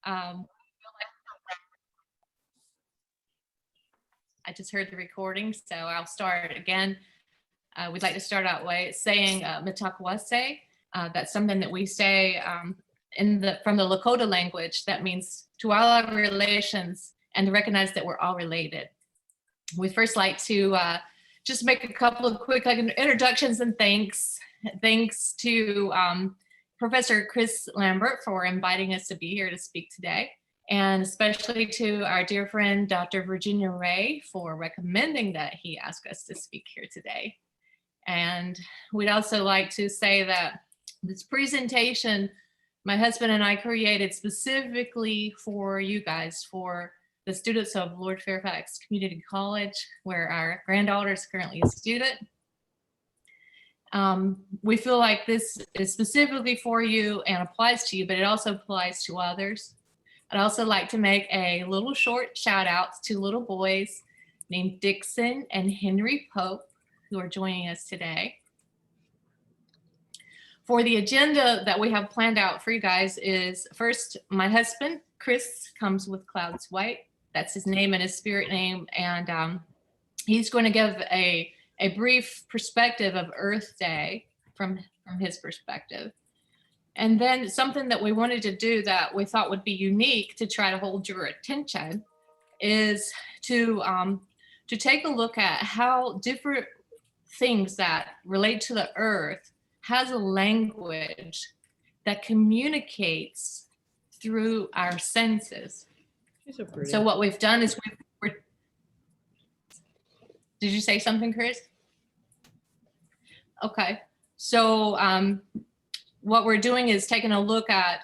Um, I just heard the recording, so I'll start again. We'd like to start out by saying Mitakwase. That's something that we say from the Lakota language. That means to all our relations and to recognize that we're all related. We'd first like to just make a couple of quick introductions and thanks. Thanks to Professor Chris Lambert for inviting us to be here to speak today. And especially to our dear friend, Dr. Virginia Ray, for recommending that he ask us to speak here today. And we'd also like to say that this presentation, my husband and I created specifically for you guys, for the students of Lord Fairfax Community College, where our granddaughter is currently a student. We feel like this is specifically for you and applies to you, but it also applies to others. I'd also like to make a little short shout out to little boys named Dixon and Henry Pope, who are joining us today. For the agenda that we have planned out for you guys is first, my husband, Chris, comes with Clouds White. That's his name and his spirit name. And he's going to give a brief perspective of Earth Day from his perspective. And then something that we wanted to do that we thought would be unique to try to hold your attention is to take a look at how different things that relate to the earth has a language that communicates through our senses. So what we've done is did you say something, Chris? Okay, so what we're doing is taking a look at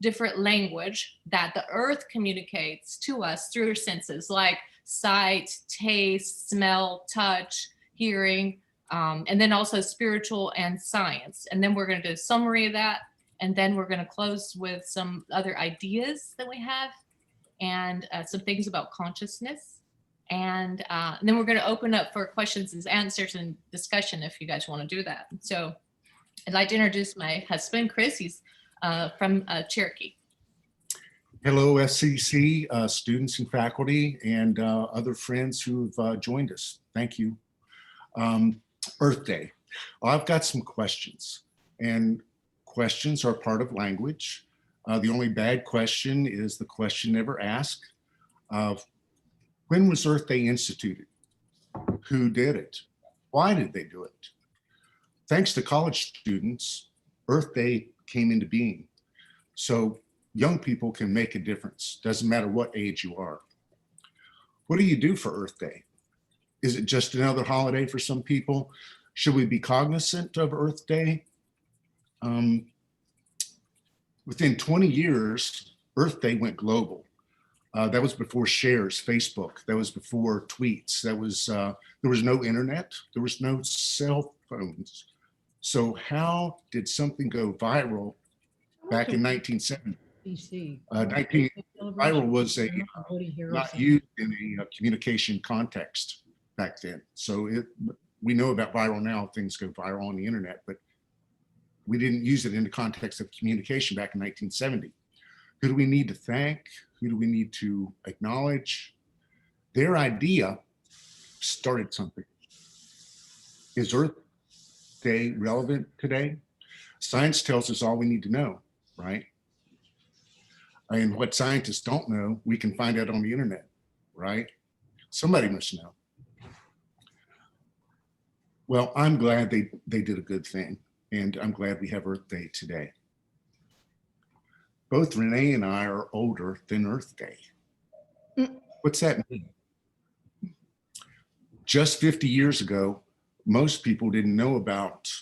different language that the earth communicates to us through our senses, like sight, taste, smell, touch, hearing, and then also spiritual and science. And then we're going to do a summary of that. And then we're going to close with some other ideas that we have and some things about consciousness. And then we're going to open up for questions and answers and discussion if you guys want to do that. So I'd like to introduce my husband, Chris. He's from Cherokee. Hello, SCC students and faculty and other friends who've joined us. Thank you. Earth Day. Well, I've got some questions, and questions are part of language. The only bad question is the question never asked. When was Earth Day instituted? Who did it? Why did they do it? Thanks to college students, Earth Day came into being. So young people can make a difference. Doesn't matter what age you are. What do you do for Earth Day? Is it just another holiday for some people? Should we be cognizant of Earth Day? Within 20 years, Earth Day went global. That was before shares, Facebook. That was before tweets. That was there was no internet. There was no cell phones. So how did something go viral back in 1970? Viral was not used in a communication context back then. So we know about viral now. Things go viral on the internet, but we didn't use it in the context of communication back in 1970. Who do we need to thank? Who do we need to acknowledge? Their idea started something. Is Earth Day relevant today? Science tells us all we need to know, right? And what scientists don't know, we can find out on the internet, right? Somebody must know. Well, I'm glad they did a good thing, and I'm glad we have Earth Day today. Both Renee and I are older than Earth Day. What's that mean? Just 50 years ago, most people didn't know about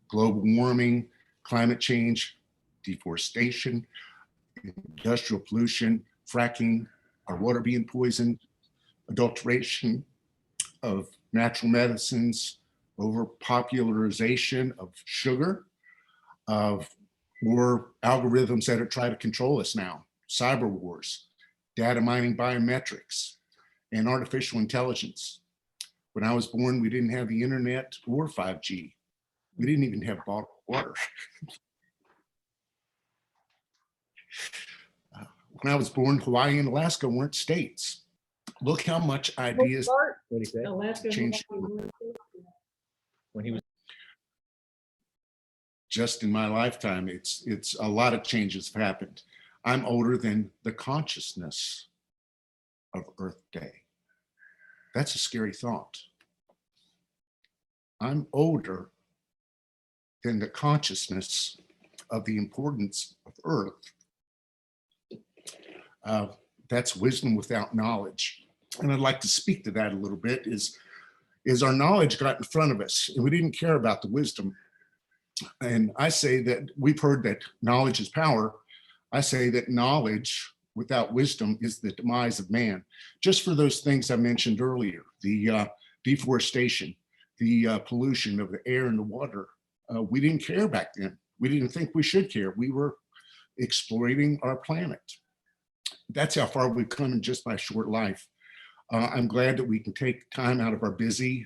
global warming, climate change, deforestation, industrial pollution, fracking, our water being poisoned, adulteration of natural medicines, overpopularization of sugar, or algorithms that are trying to control us now, cyber wars, data mining biometrics, and artificial intelligence. When I was born, we didn't have the internet or 5G. We didn't even have bottled water. when I was born, Hawaii and Alaska weren't states. Look how much ideas What do you say? Alaska. changed When he was just in my lifetime. It's a lot of changes have happened. I'm older than the consciousness of Earth Day. That's a scary thought. I'm older than the consciousness of the importance of Earth. That's wisdom without knowledge. And I'd like to speak to that a little bit. Is our knowledge got in front of us and we didn't care about the wisdom. And I say that we've heard that knowledge is power. I say that knowledge without wisdom is the demise of man. Just for those things I mentioned earlier, the deforestation, the pollution of the air and the water. We didn't care back then. We didn't think we should care. We were exploiting our planet. That's how far we've come in just my short life. I'm glad that we can take time out of our busy,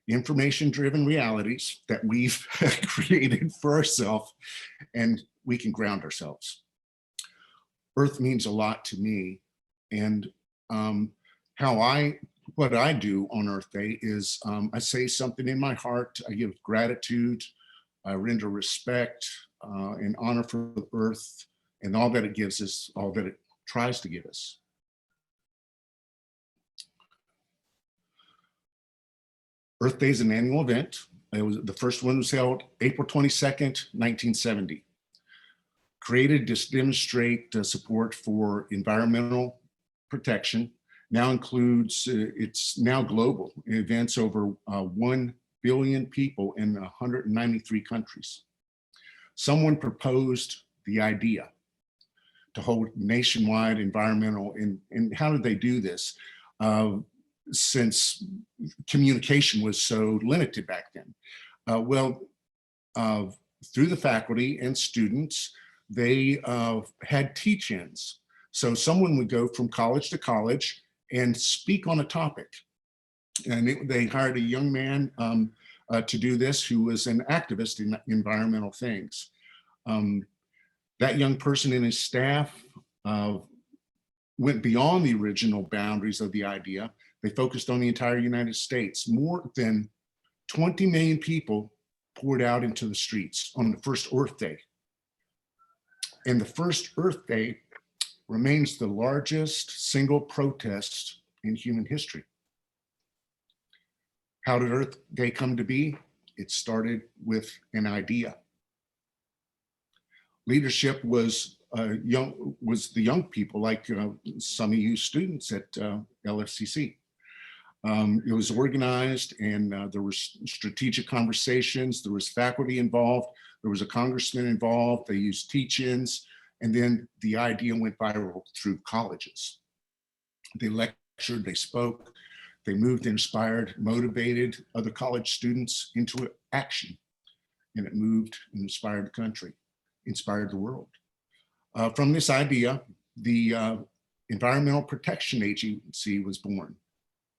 information-driven realities that we've created for ourselves, and we can ground ourselves. Earth means a lot to me, and what I do on Earth Day is I say something in my heart. I give gratitude, I render respect and honor for the Earth and all that it gives us, all that it tries to give us. Earth Day is an annual event. The first one was held April 22nd, 1970. Created to demonstrate support for environmental protection. Now includes, it's now global. Events over 1 billion people in 193 countries. Someone proposed the idea to hold nationwide environmental, and how did they do this? Since communication was so limited back then. Through the faculty and students, they had teach-ins. So someone would go from college to college and speak on a topic. And they hired a young man to do this who was an activist in environmental things. That young person and his staff went beyond the original boundaries of the idea. They focused on the entire United States. More than 20 million people poured out into the streets on the first Earth Day. And the first Earth Day remains the largest single protest in human history. How did Earth Day come to be? It started with an idea. Leadership was the young people, like some of you students at LFCC. It was organized, and there were strategic conversations. There was faculty involved. There was a congressman involved. They used teach-ins, and then the idea went viral through colleges. They lectured, they spoke, they moved, inspired, motivated other college students into action, and it moved and inspired the country, inspired the world. From this idea, the Environmental Protection Agency was born.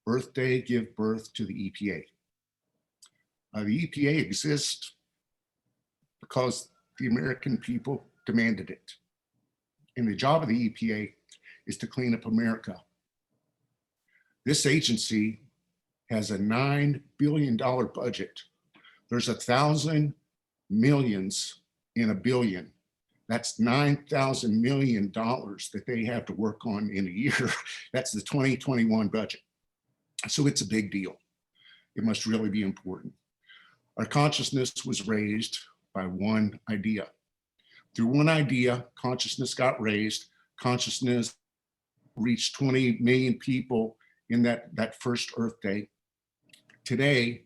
Earth Day gave birth to the EPA. The EPA exists because the American people demanded it. And the job of the EPA is to clean up America. This agency has a $9 billion budget. There's 1,000 millions in a billion. That's $9,000 million that they have to work on in a year. That's the 2021 budget. So it's a big deal. It must really be important. Our consciousness was raised by one idea. Through one idea, consciousness got raised. Consciousness reached 20 million people in that first Earth Day. Today,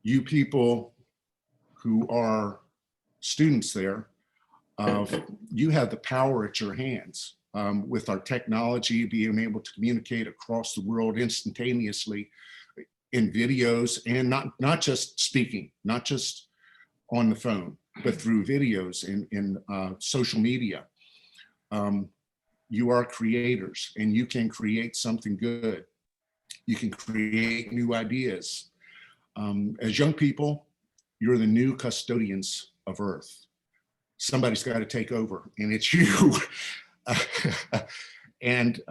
you people who are students there, you have the power at your hands. With our technology, being able to communicate across the world instantaneously in videos, and not just speaking, not just on the phone, but through videos in social media. You are creators, and you can create something good. You can create new ideas. As young people, you're the new custodians of Earth. somebody's got to take over, and it's you. And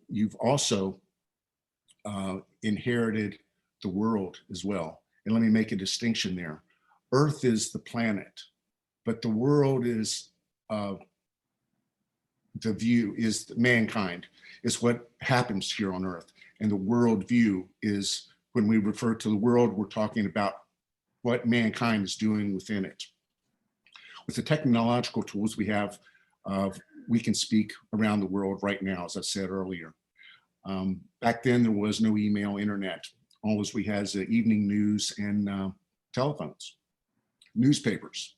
you've also inherited the world as well. And let me make a distinction there. Earth is the planet, but the world is the view, is mankind, is what happens here on Earth. And the world view is, when we refer to the world, we're talking about what mankind is doing within it. With the technological tools we have, we can speak around the world right now, as I said earlier. Back then, there was no email, internet. All we had is the evening news and telephones, newspapers.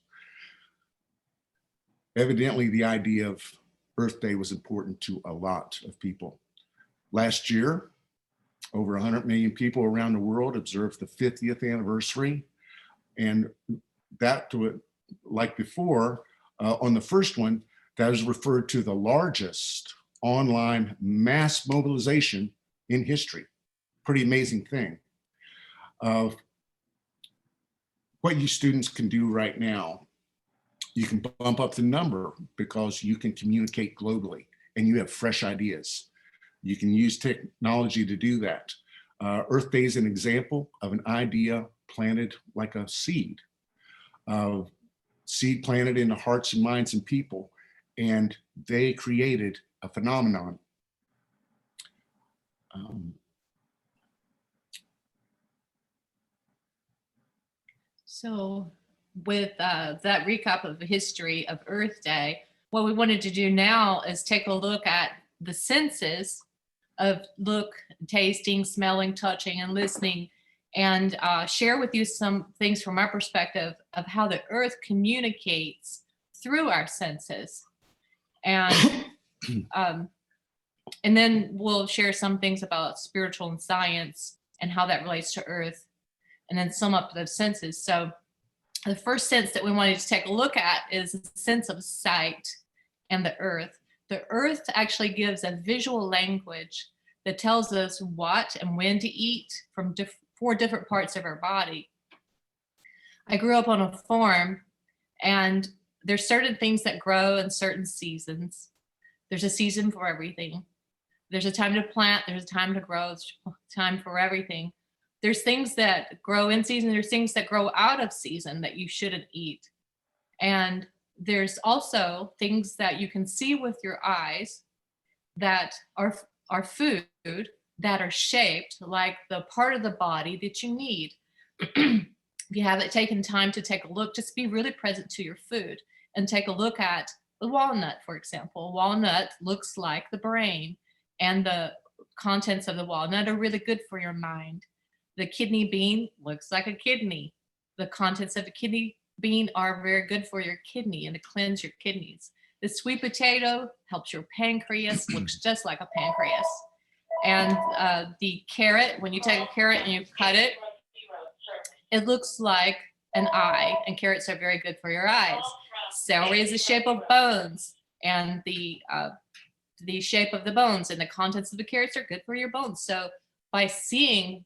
Evidently, the idea of Earth Day was important to a lot of people. Last year, over 100 million people around the world observed the 50th anniversary. And that, like before, on the first one, that is referred to the largest online mass mobilization in history. Pretty amazing thing. What you students can do right now, you can bump up the number because you can communicate globally and you have fresh ideas. You can use technology to do that. Earth Day is an example of an idea planted like a seed. Seed planted in the hearts and minds and people, and they created a phenomenon. So with that recap of the history of Earth Day, what we wanted to do now is take a look at the senses of look, tasting, smelling, touching, and listening, and share with you some things from our perspective of how the earth communicates through our senses. And and then we'll share some things about spiritual and science and how that relates to earth, and then sum up those senses. So the first sense that we wanted to take a look at is the sense of sight and the earth. The earth actually gives a visual language that tells us what and when to eat from 4 different parts of our body. I grew up on a farm, and there's certain things that grow in certain seasons. There's a season for everything. There's a time to plant, there's a time to grow, there's a time for everything. There's things that grow in season, there's things that grow out of season that you shouldn't eat. And there's also things that you can see with your eyes that are food that are shaped like the part of the body that you need. If you haven't taken time to take a look, just be really present to your food and take a look at the walnut, for example. Walnut looks like the brain, and the contents of the walnut are really good for your mind. The kidney bean looks like a kidney. The contents of a kidney bean are very good for your kidney and to cleanse your kidneys. The sweet potato helps your pancreas, looks just like a pancreas. And the carrot, when you take a carrot and you cut it, it looks like an eye, and carrots are very good for your eyes. Celery is the shape of bones, and the shape of the bones and the contents of the carrots are good for your bones. So by seeing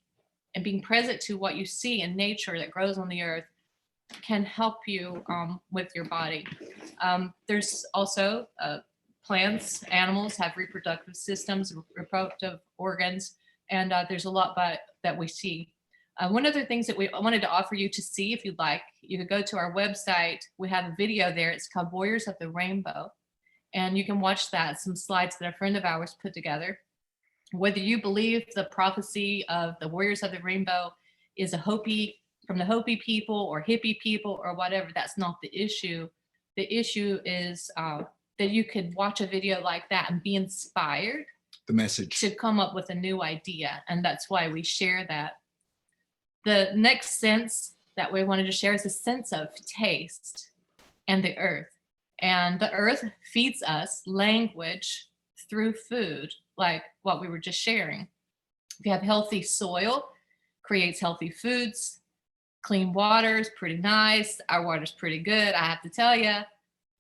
and being present to what you see in nature that grows on the earth can help you with your body. There's also plants, animals have reproductive systems, reproductive organs, and there's a lot that we see. One of the things that we wanted to offer you to see, if you'd like, you could go to our website. We have a video there. It's called Warriors of the Rainbow. And you can watch that, some slides that a friend of ours put together. Whether you believe the prophecy of the Warriors of the Rainbow is from the Hopi people or hippie people or whatever, that's not the issue. The issue is that you could watch a video like that and be inspired. The message. To come up with a new idea. And that's why we share that. The next sense that we wanted to share is a sense of taste and the earth. And the earth feeds us language through food, like what we were just sharing. If you have healthy soil, creates healthy foods. Clean water is pretty nice. Our water's pretty good. I have to tell you,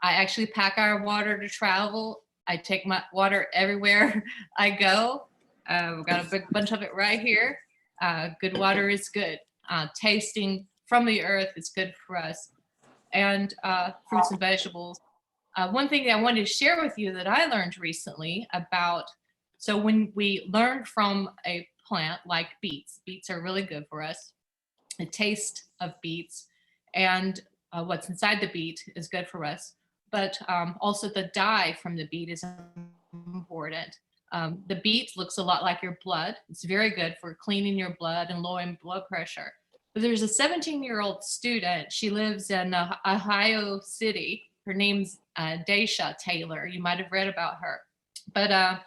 I actually pack our water to travel. I take my water everywhere I go. We've got a big bunch of it right here. Good water is good. Tasting from the earth is good for us. and fruits and vegetables. One thing that I wanted to share with you that I learned recently about, so when we learn from a plant like beets, beets are really good for us. The taste of beets and what's inside the beet is good for us, but also the dye from the beet is important. The beet looks a lot like your blood. It's very good for cleaning your blood and lowering blood pressure. But there's a 17-year-old student. She lives in Ohio City. Her name's Daisha Taylor. You might have read about her. But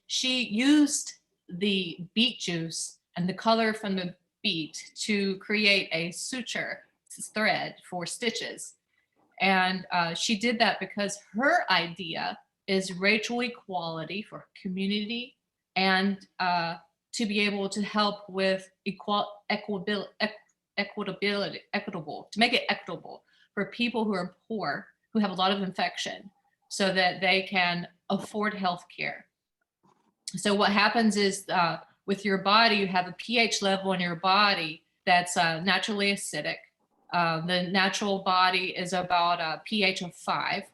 she used the beet juice and the color from the beet to create a suture thread for stitches. And she did that because her idea is racial equality for community and to be able to help with equitable, to make it equitable for people who are poor, who have a lot of infection, so that they can afford health care. So what happens is with your body, you have a pH level in your body that's naturally acidic. The natural body is about a pH of 5.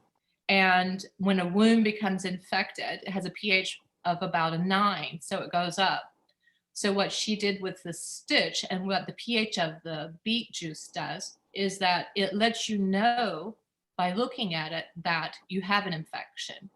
And when a wound becomes infected, it has a pH of about a 9, so it goes up. So what she did with the stitch and what the pH of the beet juice does is that it lets you know by looking at it that you have an infection.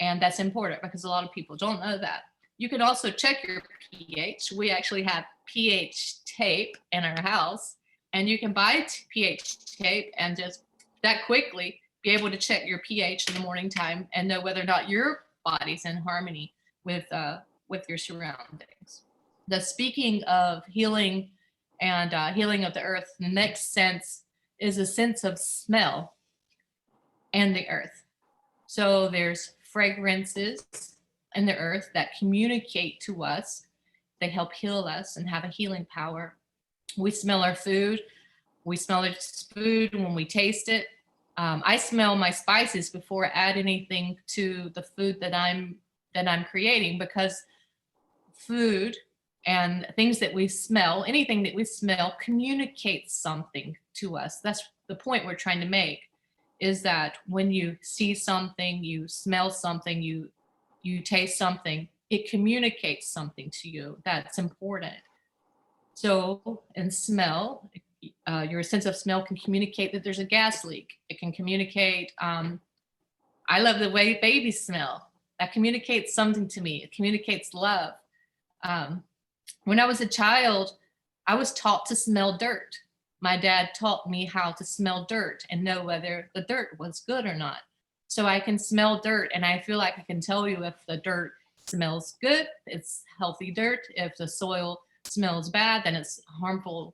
And that's important because a lot of people don't know that. You can also check your pH. We actually have pH tape in our house, and you can buy pH tape and just that quickly be able to check your pH in the morning time and know whether or not your body's in harmony with your surroundings. Speaking of healing and healing of the earth, the next sense is a sense of smell and the earth. So there's fragrances in the earth that communicate to us. They help heal us and have a healing power. We smell our food. We smell its food when we taste it. I smell my spices before I add anything to the food that I'm creating, because food and things that we smell, anything that we smell communicates something to us. That's the point we're trying to make, is that when you see something, you smell something, you taste something, it communicates something to you that's important. So in smell, your sense of smell can communicate that there's a gas leak. It can communicate, I love the way babies smell. That communicates something to me. It communicates love. When I was a child, I was taught to smell dirt. My dad taught me how to smell dirt and know whether the dirt was good or not. So I can smell dirt, and I feel like I can tell you if the dirt smells good, it's healthy dirt. If the soil smells bad, then it's harmful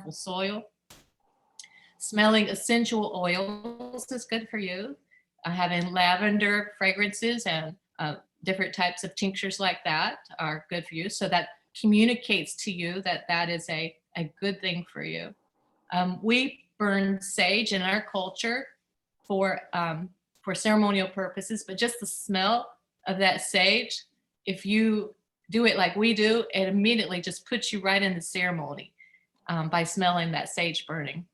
soil. Smelling essential oils is good for you. Having lavender fragrances and different types of tinctures like that are good for you. So that communicates to you that that is a good thing for you. We burn sage in our culture for ceremonial purposes, but just the smell of that sage, if you do it like we do, it immediately just puts you right in the ceremony by smelling that sage burning.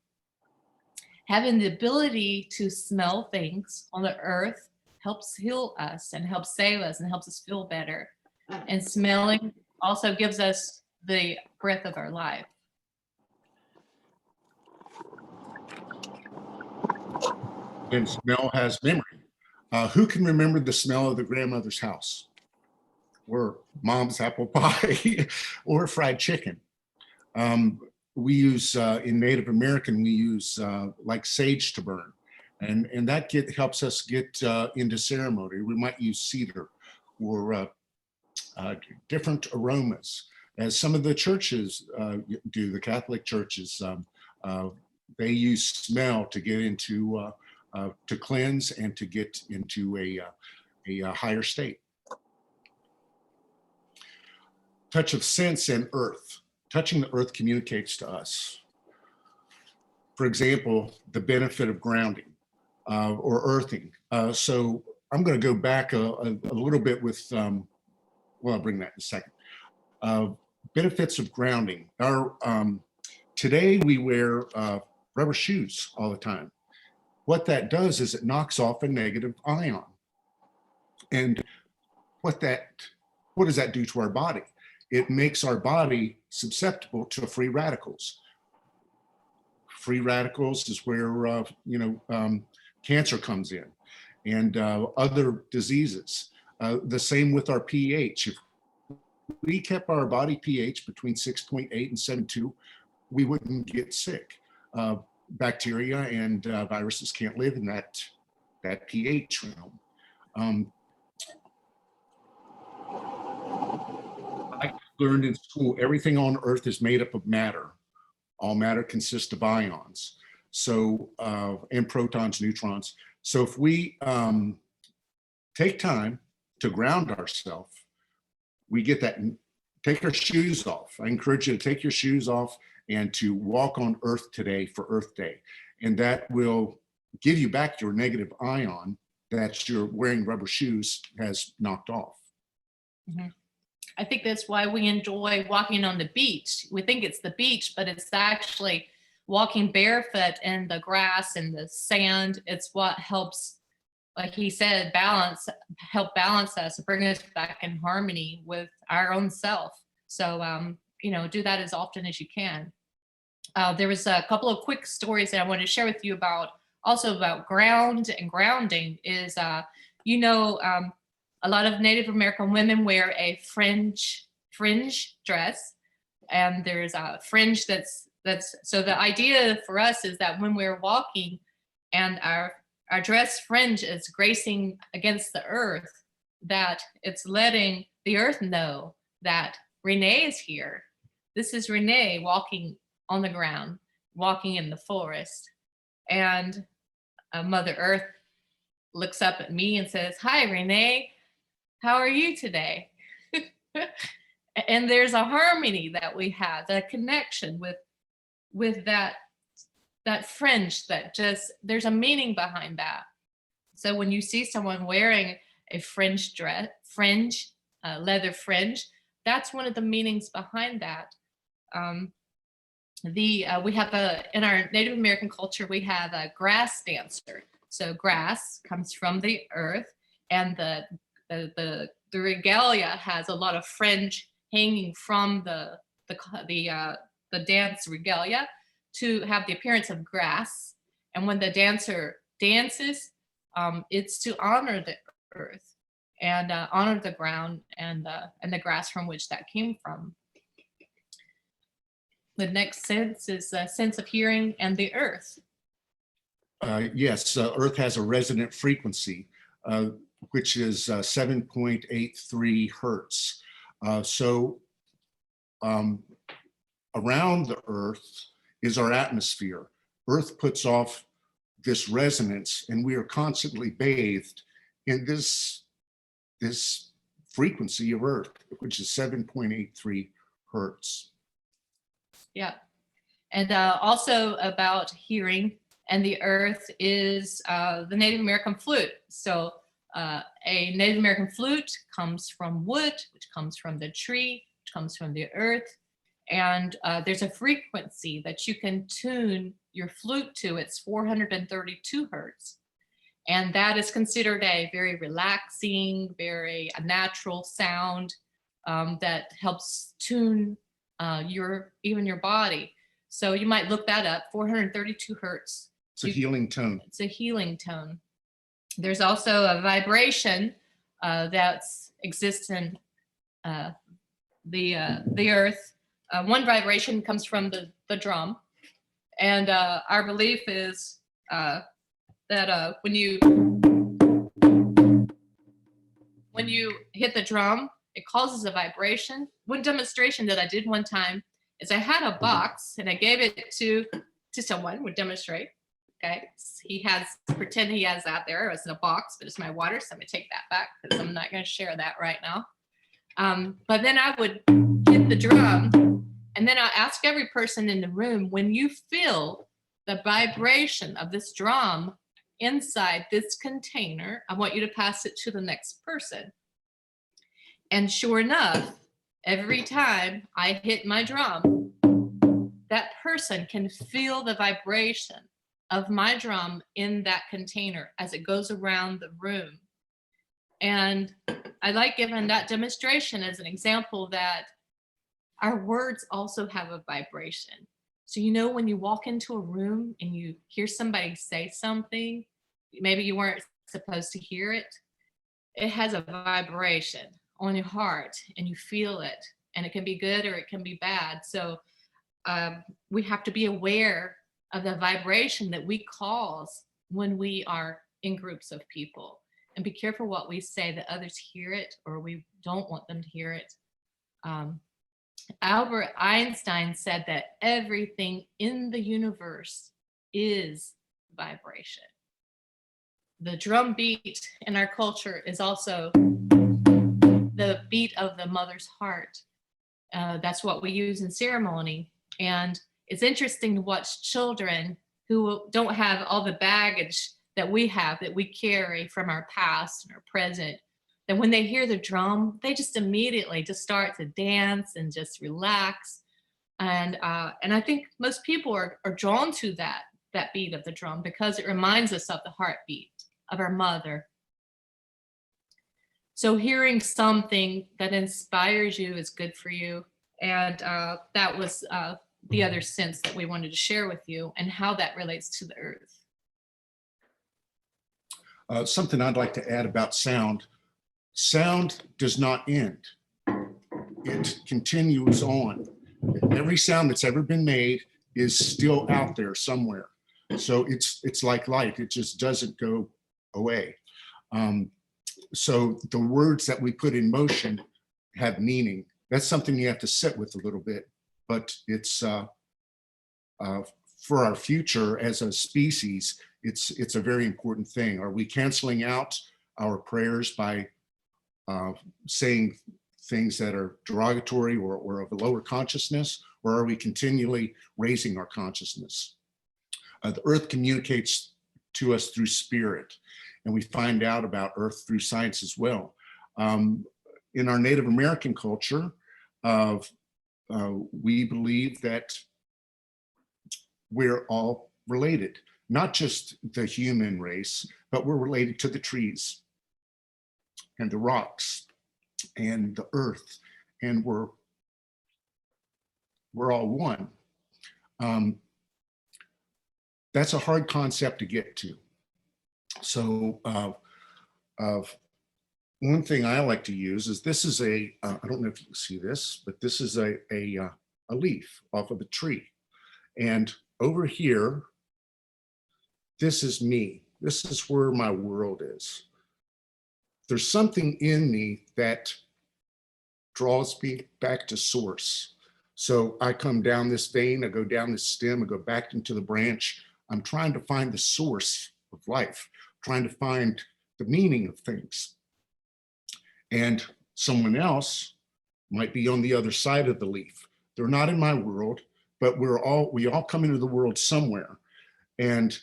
Having the ability to smell things on the earth helps heal us and helps save us and helps us feel better. And smelling also gives us the breath of our life. And smell has memory. Who can remember the smell of the grandmother's house, or mom's apple pie, or fried chicken? We use, in Native American, we use like sage to burn. And that helps us get into ceremony. We might use cedar or different aromas, as some of the churches do, the Catholic churches. They use smell to get into, to cleanse and to get into a higher state. Touch of sense and earth. Touching the earth communicates to us. For example, the benefit of grounding or earthing. So I'm going to go back a little bit with, well, I'll bring that in a second. Benefits of grounding. Today we wear rubber shoes all the time. what that does is it knocks off a negative ion. And what does that do to our body? It makes our body susceptible to free radicals. Free radicals is where cancer comes in, and other diseases. The same with our pH. If we kept our body pH between 6.8 and 7.2, we wouldn't get sick. Bacteria and viruses can't live in that pH realm. I learned in school, everything on Earth is made up of matter. All matter consists of ions, so and protons, neutrons. So if we take time to ground ourselves, we get that. Take our shoes off. I encourage you to take your shoes off and to walk on Earth today for Earth Day, and that will give you back your negative ion that your wearing rubber shoes has knocked off. Mm-hmm. I think that's why we enjoy walking on the beach. We think it's the beach, but it's actually walking barefoot in the grass and the sand. It's what helps, like he said, help balance us, bring us back in harmony with our own self. So, do that as often as you can. There was a couple of quick stories that I wanted to share with you also about ground and grounding is, a lot of Native American women wear a fringe dress, and there's a fringe that's so the idea for us is that when we're walking and our dress fringe is gracing against the earth, that it's letting the earth know that Renee is here. This is Renee walking on the ground, walking in the forest. And Mother Earth looks up at me and says, "Hi, Renee. How are you today?" And there's a harmony that we have, that connection with that fringe, that just, there's a meaning behind that. So when you see someone wearing a leather fringe, that's one of the meanings behind that. We have in our Native American culture, we have a grass dancer. So grass comes from the earth, and the regalia has a lot of fringe hanging from the dance regalia to have the appearance of grass. And when the dancer dances, it's to honor the earth and honor the ground and the grass from which that came from. The next sense is a sense of hearing and the earth. Yes, Earth has a resonant frequency, which is 7.83 hertz. So around the Earth is our atmosphere. Earth puts off this resonance, and we are constantly bathed in this frequency of Earth, which is 7.83 hertz. Yeah. And also about hearing and the earth is the Native American flute. So a Native American flute comes from wood, which comes from the tree, which comes from the earth. And there's a frequency that you can tune your flute to. It's 432 hertz. And that is considered a very relaxing, a natural sound that helps tune even your body. So you might look that up, 432 hertz. It's a healing tone. It's a healing tone. There's also a vibration that exists in the earth. One vibration comes from the drum. And our belief is that when you hit the drum, it causes a vibration. One demonstration that I did one time is I had a box and I gave it to someone would demonstrate. Okay, pretend he has that there. It's in a box, but it's my water, so I'm gonna take that back because I'm not gonna share that right now. But then I would hit the drum, and then I ask every person in the room, when you feel the vibration of this drum inside this container, I want you to pass it to the next person. And sure enough, every time I hit my drum, that person can feel the vibration of my drum in that container as it goes around the room. And I like giving that demonstration as an example that our words also have a vibration. So, you know, when you walk into a room and you hear somebody say something, maybe you weren't supposed to hear it, it has a vibration on your heart and you feel it, and it can be good or it can be bad. So we have to be aware of the vibration that we cause when we are in groups of people, and be careful what we say that others hear it or we don't want them to hear it. Albert Einstein said that everything in the universe is vibration. The drum beat in our culture is also the beat of the mother's heart. That's what we use in ceremony. And it's interesting to watch children who don't have all the baggage that we have, that we carry from our past and our present, that when they hear the drum, they just immediately just start to dance and just relax. And I think most people are drawn to that beat of the drum because it reminds us of the heartbeat of our mother. So hearing something that inspires you is good for you. And that was the other sense that we wanted to share with you, and how that relates to the earth. Something I'd like to add about sound. Sound does not end. It continues on. Every sound that's ever been made is still out there somewhere. So it's like light. It just doesn't go away. So the words that we put in motion have meaning. That's something you have to sit with a little bit, but it's for our future as a species, it's a very important thing. Are we canceling out our prayers by saying things that are derogatory or of a lower consciousness, or are we continually raising our consciousness? The earth communicates to us through spirit, and we find out about earth through science as well. In our Native American culture, we believe that we're all related, not just the human race, but we're related to the trees and the rocks and the earth, and we're all one. That's a hard concept to get to. So one thing I like to use is, this is I don't know if you can see this, but this is a leaf off of a tree. And over here, this is me. This is where my world is. There's something in me that draws me back to source. So I come down this vein, I go down this stem, I go back into the branch. I'm trying to find the source of life, trying to find the meaning of things. And someone else might be on the other side of the leaf. They're not in my world, but we all come into the world somewhere. And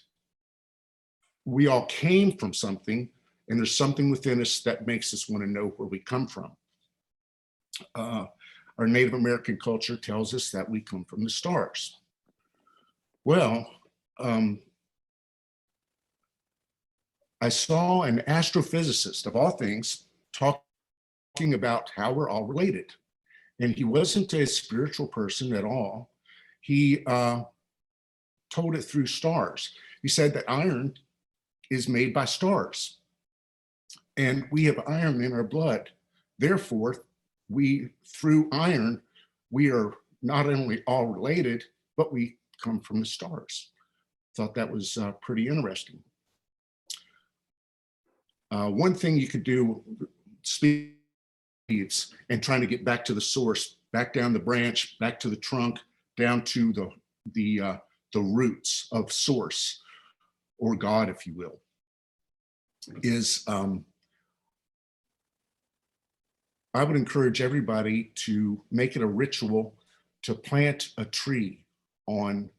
we all came from something, and there's something within us that makes us want to know where we come from. Our Native American culture tells us that we come from the stars. Well, I saw an astrophysicist, of all things, talking about how we're all related. And he wasn't a spiritual person at all. He told it through stars. He said that iron is made by stars, and we have iron in our blood. Therefore, through iron, we are not only all related, but we come from the stars. Thought that was pretty interesting. One thing you could do, speeds, and trying to get back to the source, back down the branch, back to the trunk, down to the roots of source, or God, if you will, is I would encourage everybody to make it a ritual to plant a tree on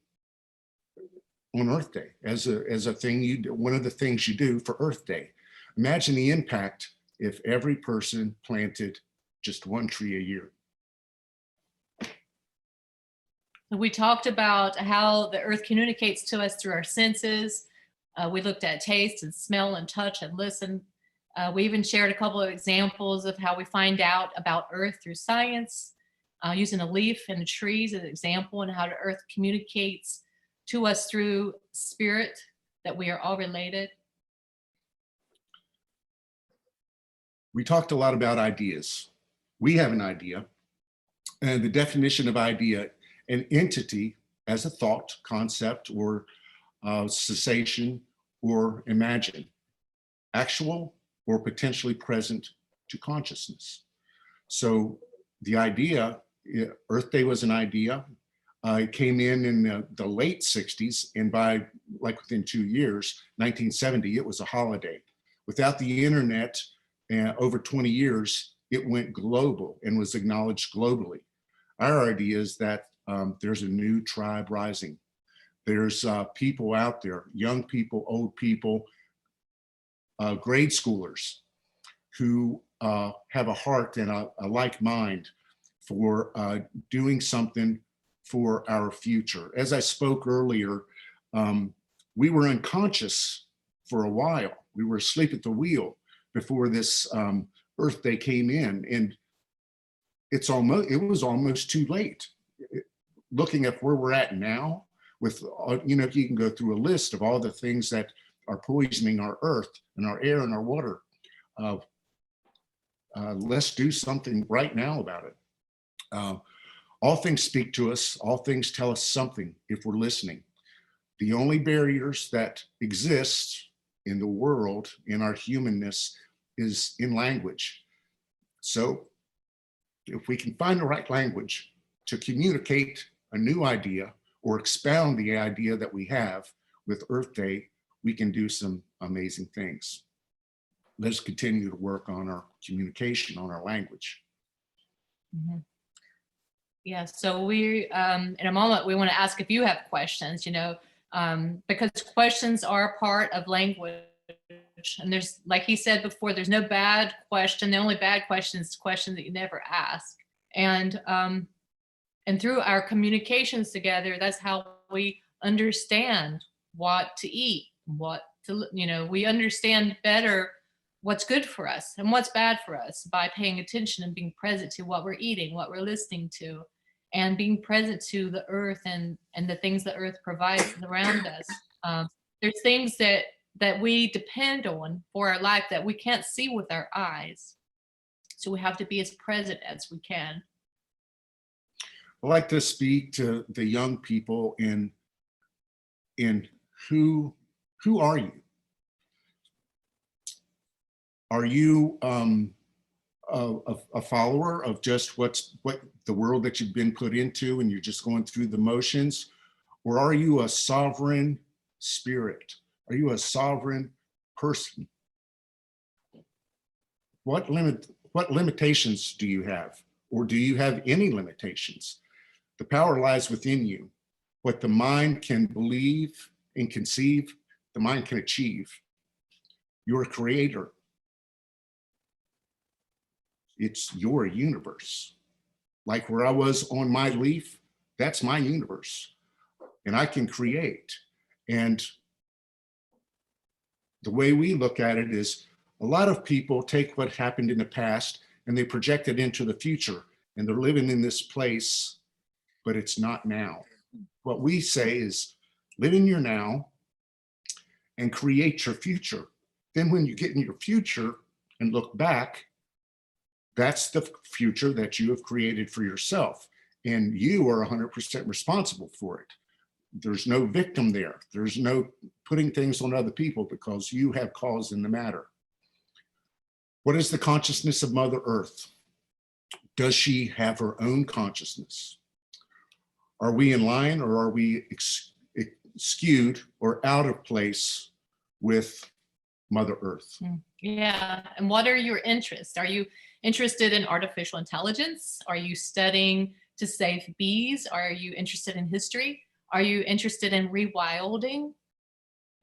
Earth Day as a thing you do, one of the things you do for Earth Day. Imagine the impact if every person planted just one tree a year. We talked about how the earth communicates to us through our senses. We looked at taste and smell and touch and listen. We even shared a couple of examples of how we find out about earth through science, using a leaf and the trees as an example, and how the earth communicates to us through spirit, that we are all related. We talked a lot about ideas. We have an idea, and the definition of idea: an entity as a thought, concept, or cessation, or imagine, actual or potentially present to consciousness. So the idea, Earth Day was an idea. It came in the late 60s, and by like within 2 years, 1970, it was a holiday. Without the internet, over 20 years, it went global and was acknowledged globally. Our idea is that there's a new tribe rising. There's people out there, young people, old people, grade schoolers, who have a heart and a like mind for doing something for our future. As I spoke earlier, we were unconscious for a while. We were asleep at the wheel before this Earth Day came in, and it was almost too late. Looking at where we're at now, with you can go through a list of all the things that are poisoning our earth and our air and our water. Let's do something right now about it. All things speak to us. All things tell us something if we're listening. The only barriers that exist in the world, in our humanness, is in language. So if we can find the right language to communicate a new idea or expound the idea that we have with Earth Day, we can do some amazing things. Let's continue to work on our communication, on our language. Mm-hmm. Yeah, so we, in a moment, we want to ask if you have questions, because questions are a part of language. And there's, like he said before, there's no bad question. The only bad question is the question that you never ask. And through our communications together, that's how we understand what to eat, we understand better what's good for us and what's bad for us by paying attention and being present to what we're eating, what we're listening to, and being present to the earth and the things the earth provides around us. There's things that we depend on for our life that we can't see with our eyes. So we have to be as present as we can. I'd like to speak to the young people in who are you? Are you a follower of just what the world that you've been put into and you're just going through the motions? Or are you a sovereign spirit? Are you a sovereign person? What limitations do you have? Or do you have any limitations? The power lies within you. What the mind can believe and conceive, the mind can achieve. You're a creator. It's your universe. Like where I was on my leaf, that's my universe. And I can create. And the way we look at it is, a lot of people take what happened in the past and they project it into the future, and they're living in this place, but it's not now. What we say is, live in your now and create your future. Then when you get in your future and look back, that's the future that you have created for yourself. And you are 100% responsible for it. There's no victim there. There's no putting things on other people, because you have cause in the matter. What is the consciousness of Mother Earth? Does she have her own consciousness? Are we in line, or are we skewed or out of place with Mother Earth? Yeah, and what are your interests? Are you interested in artificial intelligence? Are you studying to save bees? Are you interested in history? Are you interested in rewilding?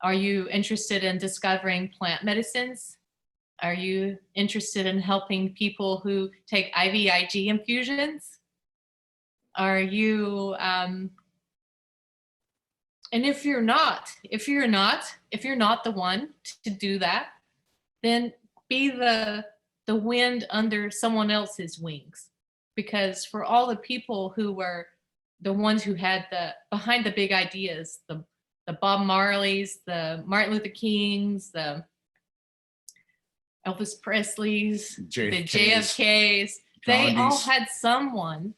Are you interested in discovering plant medicines? Are you interested in helping people who take IVIG infusions? Are you And if you're not the one to do that, then be the wind under someone else's wings. Because for all the people who were the ones who had the behind the big ideas, the Bob Marleys, the Martin Luther Kings, the Elvis Presleys, the JFKs, they all Gandhis. had someone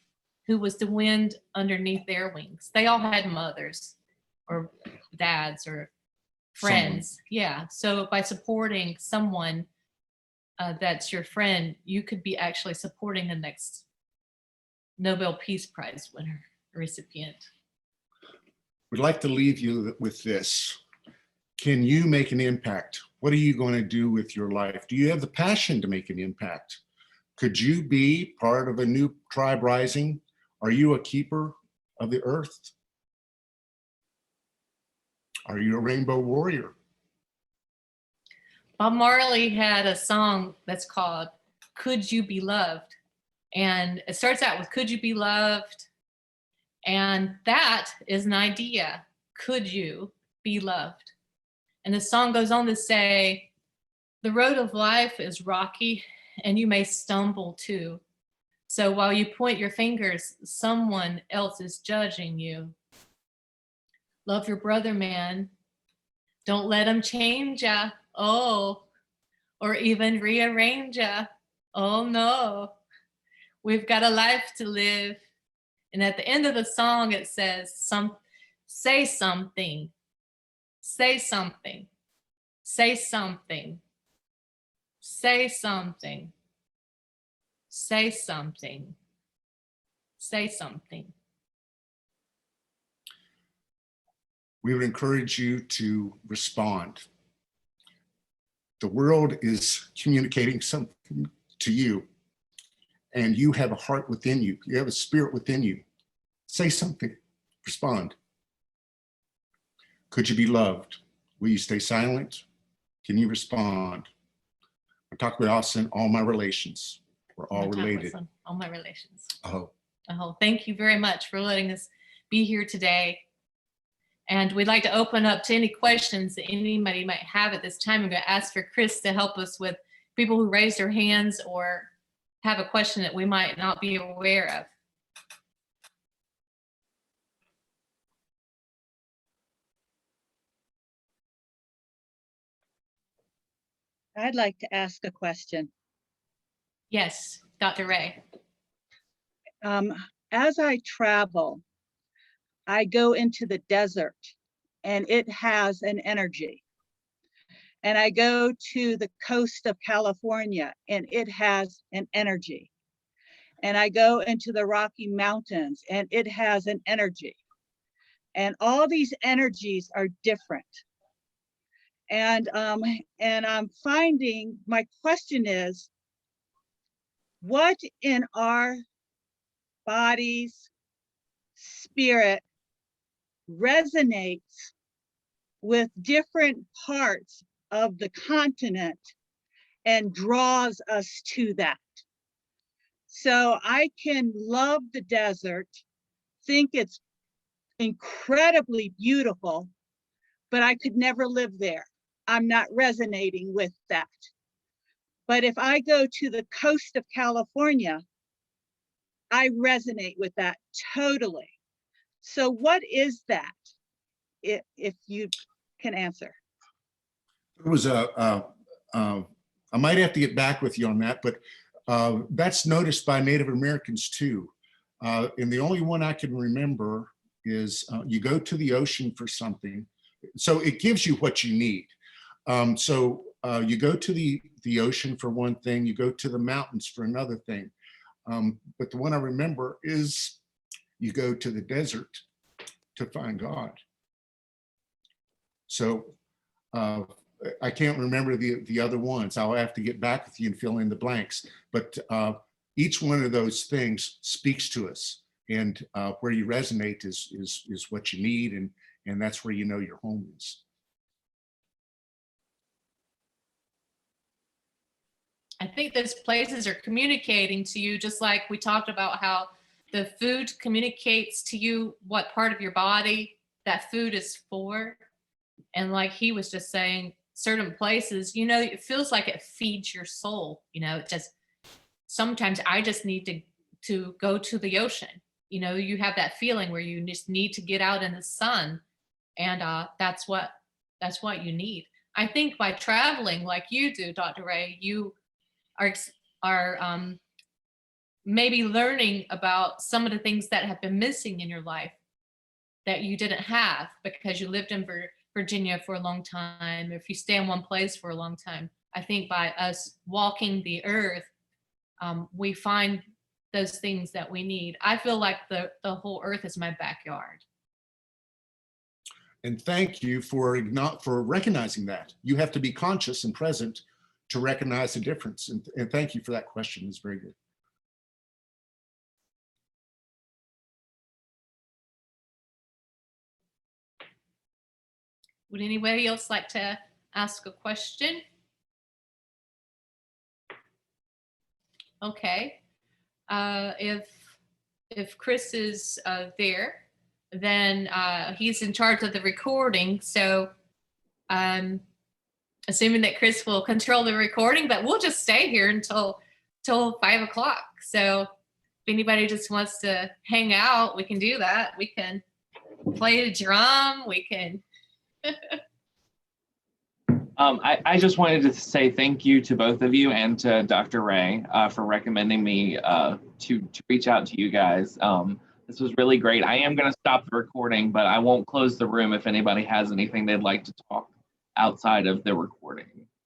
who was the wind underneath their wings. They all had mothers or dads or friends. Yeah. So by supporting someone that's your friend, you could be actually supporting the next Nobel Peace Prize winner recipient. We'd like to leave you with this. Can you make an impact? What are you going to do with your life? Do you have the passion to make an impact? Could you be part of a new tribe rising? Are you a keeper of the earth? Are you a rainbow warrior? Bob Marley had a song that's called Could You Be Loved? And it starts out with Could you be loved? And that is an idea. Could you be loved? And the song goes on to say, the road of life is rocky and you may stumble too. So while you point your fingers, someone else is judging you. Love your brother, man. Don't let him change ya. Oh, or even rearrange ya. Oh no, we've got a life to live. And at the end of the song, it says, say something, say something, say something, say something, say something, say something. We would encourage you to respond. The world is communicating something to you, and you have a heart within you. You have a spirit within you. Say something, respond. Could you be loved? Will you stay silent? Can you respond? I talk about us in all my relations. We're all related. All my relations. Oh, Thank you very much for letting us be here today. And we'd like to open up to any questions that anybody might have at this time. I'm going to ask for Chris to help us with people who raise their hands or have a question that we might not be aware of. I'd like to ask a question. Yes, Dr. Ray. As I travel, I go into the desert and it has an energy. And I go to the coast of California and it has an energy. And I go into the Rocky Mountains and it has an energy. And all these energies are different. And I'm finding, my question is, what in our body's spirit resonates with different parts of the continent and draws us to that? So I can love the desert, think it's incredibly beautiful, but I could never live there. I'm not resonating with that. But if I go to the coast of California, I resonate with that totally. So what is that, if you can answer? it was I might have to get back with you on that, but that's noticed by Native Americans too. And the only one I can remember is you go to the ocean for something. So it gives you what you need. So you go to the ocean for one thing, you go to the mountains for another thing. But the one I remember is you go to the desert to find God. So I can't remember the other ones. I'll have to get back with you and fill in the blanks. But each one of those things speaks to us, and where you resonate is what you need, and that's where you know your home is. I think those places are communicating to you, just like we talked about how the food communicates to you what part of your body that food is for. And like he was just saying, certain places, you know, it feels like it feeds your soul. You know, it just sometimes I just need to go to the ocean. You know, you have that feeling where you just need to get out in the sun, and that's what you need. I think by traveling like you do, Dr. Ray, you are maybe learning about some of the things that have been missing in your life that you didn't have because you lived in Virginia for a long time. If you stay in one place for a long time, I think by us walking the earth, we find those things that we need. I feel like the whole earth is my backyard. And thank you for recognizing that. You have to be conscious and present to recognize the difference. And thank you for that question. It's very good. Would anybody else like to ask a question? Okay. If Chris is there, then he's in charge of the recording. So assuming that Chris will control the recording, but we'll just stay here until 5 o'clock. So if anybody just wants to hang out, we can do that. We can play the drum. We can. I just wanted to say thank you to both of you and to Dr. Ray for recommending me to reach out to you guys. This was really great. I am going to stop the recording, but I won't close the room if anybody has anything they'd like to talk outside of the recording.